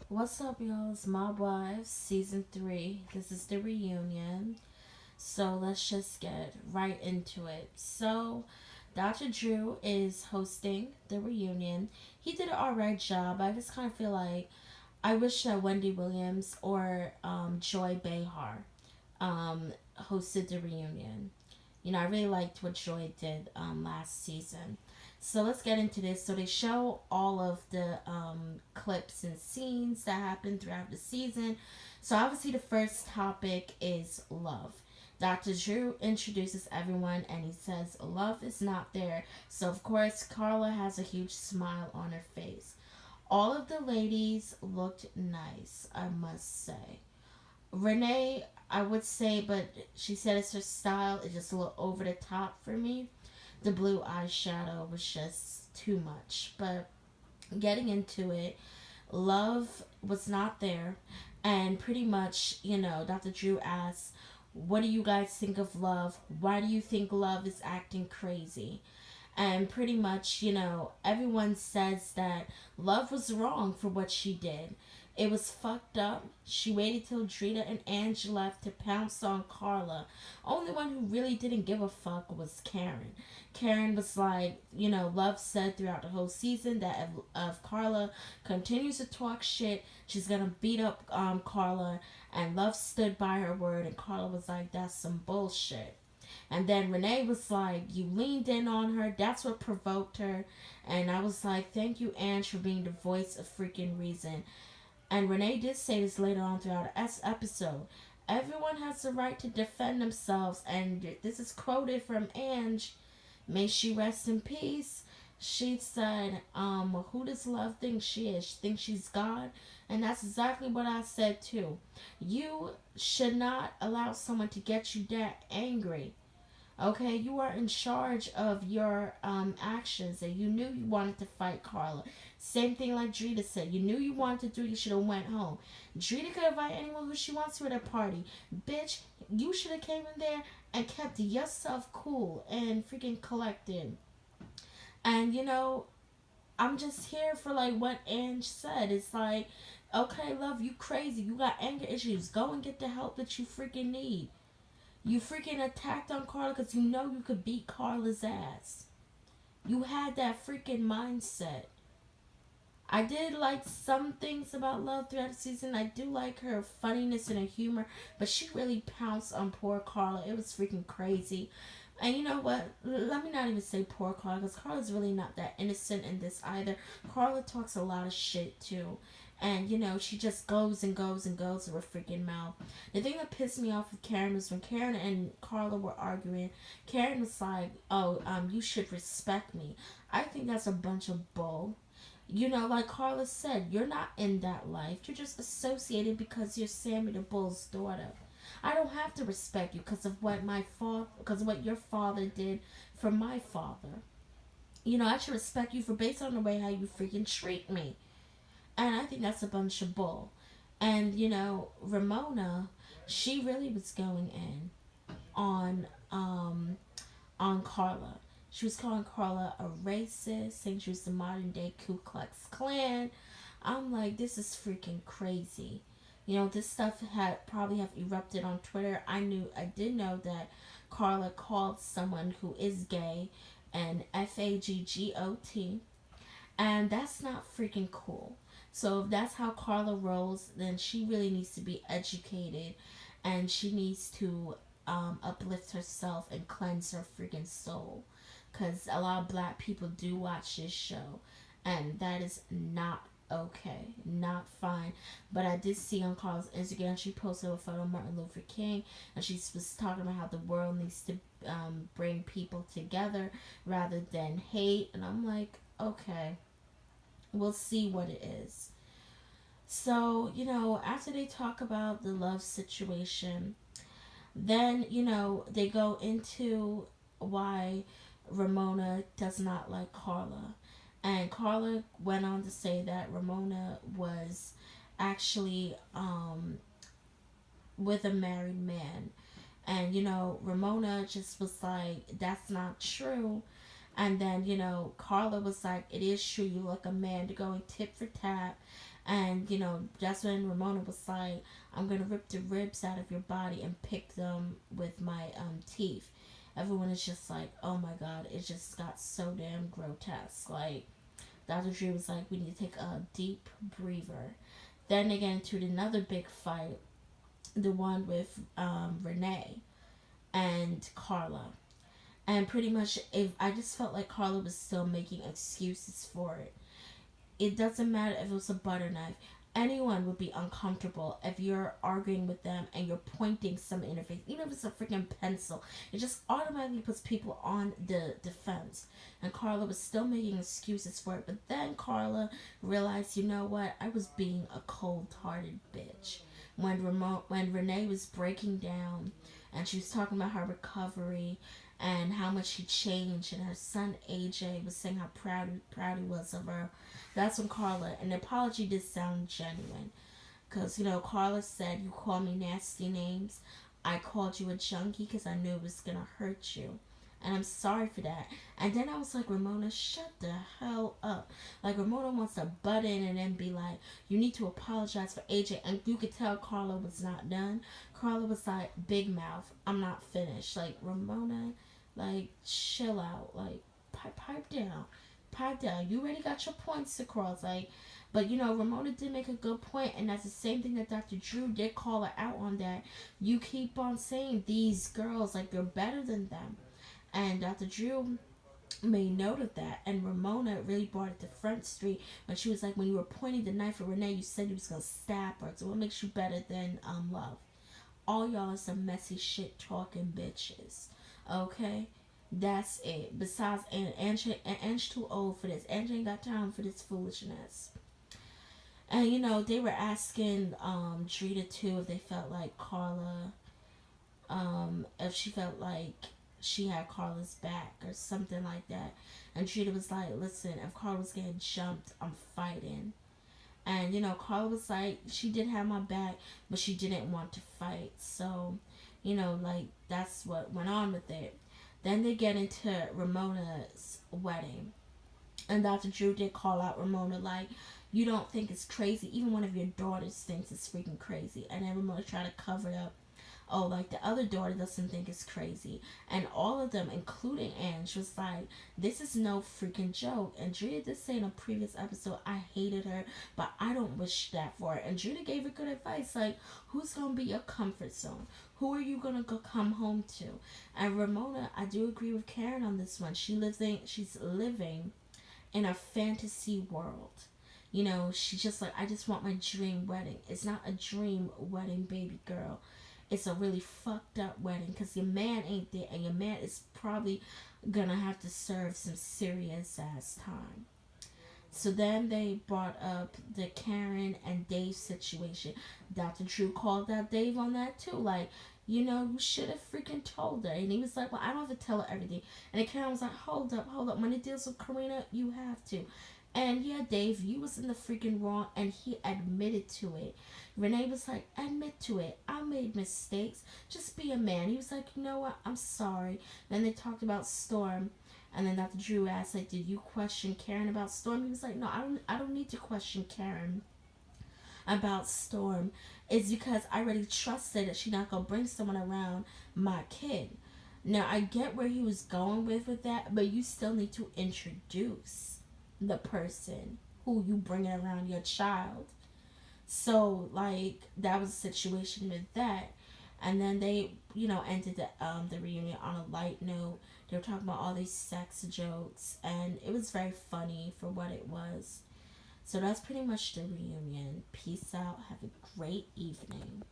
What's up, y'all? It's Mob Wives, Season 3. This is the reunion. So let's just get right into it. So, Dr. Drew is hosting the reunion. He did an alright job. I just kind of feel like I wish that Wendy Williams or Joy Behar hosted the reunion. I really liked what Joy did last season. So let's get into this. So they show all of the clips and scenes that happened throughout the season. So obviously the first topic is love. Dr. Drew introduces everyone and he says love is not there. So of course Carla has a huge smile on her face. All of the ladies looked nice, I must say. Renee, I would say, but she said it's her style. It's just a little over the top for me. The blue eyeshadow was just too much. But getting into it, love was not there. And pretty much, Dr. Drew asked, what do you guys think of love? Why do you think love is acting crazy? And pretty much, everyone says that love was wrong for what she did. It was fucked up. She waited till Drita and Ange left to pounce on Carla. Only one who really didn't give a fuck was Karen. Karen was like, Love said throughout the whole season that if Carla continues to talk shit, she's gonna beat up Carla. And Love stood by her word, and Carla was like, that's some bullshit. And then Renee was like, you leaned in on her. That's what provoked her. And I was like, thank you, Ange, for being the voice of freaking reason. And Renee did say this later on throughout the episode. Everyone has the right to defend themselves. And this is quoted from Ange. May she rest in peace. She said, who does love think she is? She thinks she's God. And that's exactly what I said too. You should not allow someone to get you that angry. Okay, you are in charge of your actions, and you knew you wanted to fight Carla. Same thing like Drita said. You knew you wanted to do. You should have went home. Drita could invite anyone who she wants to at a party. Bitch, you should have came in there and kept yourself cool and freaking collected. And I'm just here for like what Ange said. It's like, okay, love, you crazy. You got anger issues. Go and get the help that you freaking need. You freaking attacked on Carla because you know you could beat Carla's ass. You had that freaking mindset. I did like some things about Love throughout the season. I do like her funniness and her humor, but she really pounced on poor Carla. It was freaking crazy. And you know what? Let me not even say poor Carla, because Carla's really not that innocent in this either. Carla talks a lot of shit too. And she just goes and goes and goes with her freaking mouth. The thing that pissed me off with Karen was when Karen and Carla were arguing. Karen was like, "Oh, you should respect me." I think that's a bunch of bull. Like Carla said, you're not in that life. You're just associated because you're Sammy the Bull's daughter. I don't have to respect you because of what your father did for my father. I should respect you for based on the way how you freaking treat me. And I think that's a bunch of bull. And Ramona, she really was going in on Carla. She was calling Carla a racist, saying she was the modern day Ku Klux Klan. I'm like, this is freaking crazy. This stuff had probably have erupted on Twitter. I did know that Carla called someone who is gay an FAGGOT, and that's not freaking cool. So if that's how Carla rolls, then she really needs to be educated, and she needs to uplift herself and cleanse her freaking soul. Because a lot of black people do watch this show, and that is not okay, not fine. But I did see on Carla's Instagram, she posted a photo of Martin Luther King, and she was talking about how the world needs to bring people together rather than hate. And I'm like, okay, we'll see what it is. So, after they talk about the love situation, then, they go into why Ramona does not like Carla. And Carla went on to say that Ramona was actually with a married man. And, Ramona just was like, that's not true. And then, Carla was like, it is true, you look a man, to going tit for tat. And, that's when Ramona was like, I'm going to rip the ribs out of your body and pick them with my teeth. Everyone is just like, oh my god, it just got so damn grotesque. Like, Dr. Drew was like, we need to take a deep breather. Then they get into another big fight, the one with Renee and Carla. And pretty much, if I just felt like Carla was still making excuses for it. It doesn't matter if it was a butter knife. Anyone would be uncomfortable if you're arguing with them and you're pointing some in their face, even if it's a freaking pencil. It just automatically puts people on the defense. And Carla was still making excuses for it. But then Carla realized, you know what? I was being a cold-hearted bitch. When Renee was breaking down and she was talking about her recovery and how much she changed, and her son AJ was saying how proud he was of her. That's when Carla, and the apology did sound genuine, because Carla said, you call me nasty names, I called you a junkie because I knew it was gonna hurt you, and I'm sorry for that. And then I was like, Ramona, shut the hell up. Like, Ramona wants to butt in and then be like, you need to apologize for AJ. And you could tell Carla was not done. Carla was like, big mouth, I'm not finished. Like, Ramona, like, chill out. Like, pipe down. Pipe down. You already got your points across. Like, but Ramona did make a good point, and that's the same thing that Dr. Drew did call her out on. That you keep on saying these girls like you're better than them, and Dr. Drew made note of that. And Ramona really brought it to Front Street when she was like, when you were pointing the knife at Renee, you said you was gonna stab her. So what makes you better than Love? All y'all are some messy shit talking bitches. Okay? That's it. Besides, and Ange too old for this. Ange ain't got time for this foolishness. And they were asking Drita too if they felt like Carla, if she felt like she had Carla's back or something like that. And Drita was like, listen, if Carla was getting jumped, I'm fighting. And Carla was like, she did have my back, but she didn't want to fight. So, like, that's what went on with it. Then they get into Ramona's wedding. And Dr. Drew did call out Ramona, like, you don't think it's crazy. Even one of your daughters thinks it's freaking crazy. And then Ramona tried to cover it up. Oh, like, the other daughter doesn't think it's crazy. And all of them, including Ange, was like, this is no freaking joke. And Drea did say in a previous episode, I hated her, but I don't wish that for her. And Drea gave her good advice, like, who's going to be your comfort zone? Who are you going to go come home to? And Ramona, I do agree with Karen on this one. She's living in a fantasy world. She's just like, I just want my dream wedding. It's not a dream wedding, baby girl. It's a really fucked up wedding because your man ain't there, and your man is probably gonna have to serve some serious ass time. So then they brought up the Karen and Dave situation. Dr. Drew called out Dave on that too. Like, you should have freaking told her. And he was like, well, I don't have to tell her everything. And then Karen was like, hold up. When it deals with Karina, you have to. And yeah, Dave, you was in the freaking wrong, and he admitted to it. Renee was like, admit to it. I made mistakes. Just be a man. He was like, you know what? I'm sorry. Then they talked about Storm. And then Dr. Drew asked, like, did you question Karen about Storm? He was like, no, I don't need to question Karen about Storm. It's because I already trusted that she's not gonna bring someone around my kid. Now I get where he was going with that, but you still need to introduce the person who you bring around your child. So like that was a situation with that. And then they, ended the reunion on a light note. They were talking about all these sex jokes, and it was very funny for what it was. So that's pretty much the reunion. Peace out. Have a great evening.